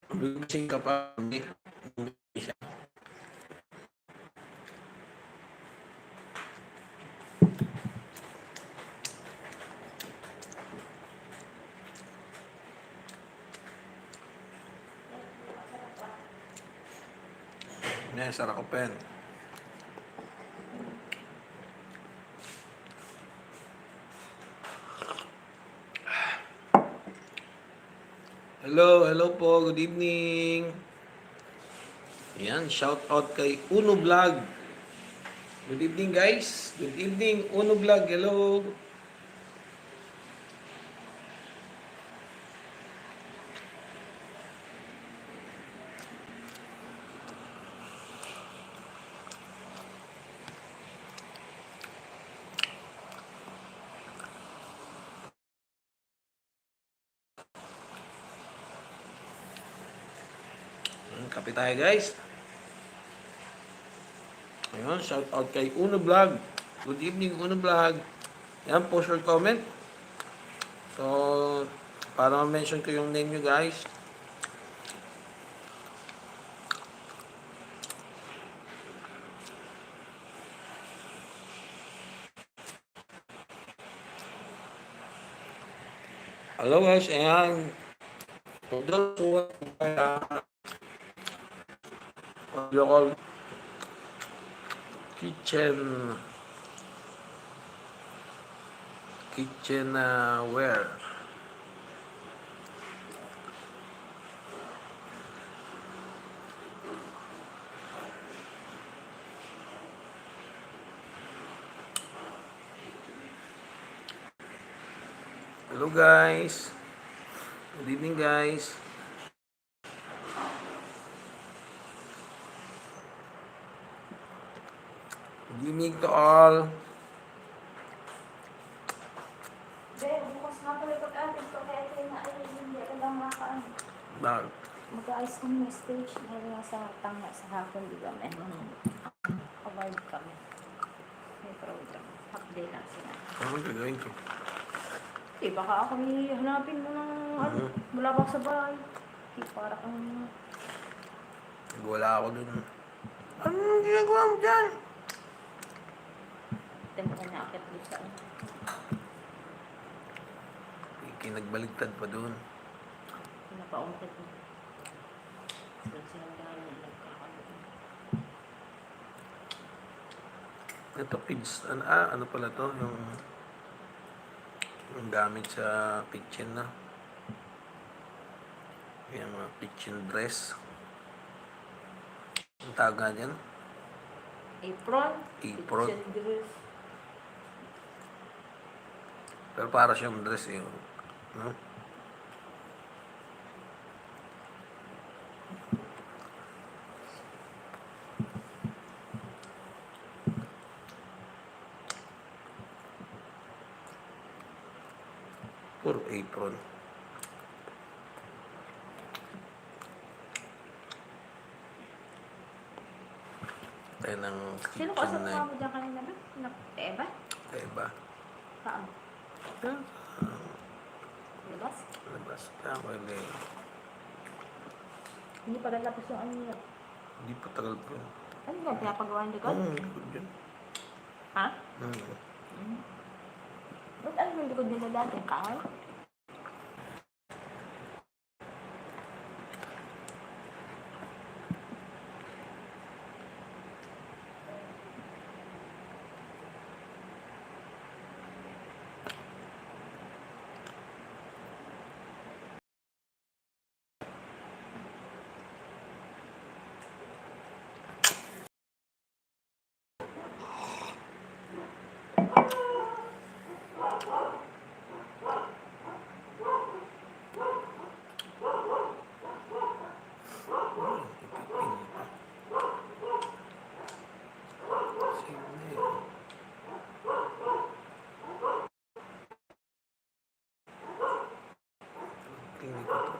Gising ka pa. Hindi siya. Yan, Saracopen. Hello po. Good evening. Yan, shout out kay Uno Vlog. Good evening, guys. Good evening, Uno Vlog. Hello. Kape tayo, guys. Ayun, shout out kay Uno Vlog. Good evening, Uno Vlog. Yan, post your comment. So, para ma-mention ko yung name nyo, guys. Hello, guys. Ayan. Local kitchenware. Hello, guys. Good evening, guys. Good evening to all. Bukas nga pala pag-atin ko kaya kayo na ay hindi ka lang makaan. Bakit? Mag-aayos kami ng stage. Meron nga sa tanga sa hapon, di ba? May award kami. May program. Half day lang sila. Ano gagawin ko? Eh, baka ako hanapin mo ng mula pa sa bahay. Eh, para kang... Wala ako dun. Anong ginagawa mo dyan? Tempo na akit doon sa... Kinagbaligtad pa dun. Pinapaungkit mo. Doon sila dahil nagkakaroon. Ito, pigs. Ano pala to? Yung gamit sa kitchen na. Yung mga kitchen dress. Ang tawag nga dyan? Apron. Apron. Kitchen dress. Pero para siyang dress eh. No? Puro apron. Tayo ng Sino ko kitchen sa mo dyan kanina ba? Eva? Eba. Saan? Labas? Labas. Pwede. Hindi pa lalapos yung ano niya. Hindi pa tagal po. Ano ba? Pinapagawa ng likod? Likod yun. Ha? Ba't ano yung likod nila dati? Kahoy? Tingnan ko to.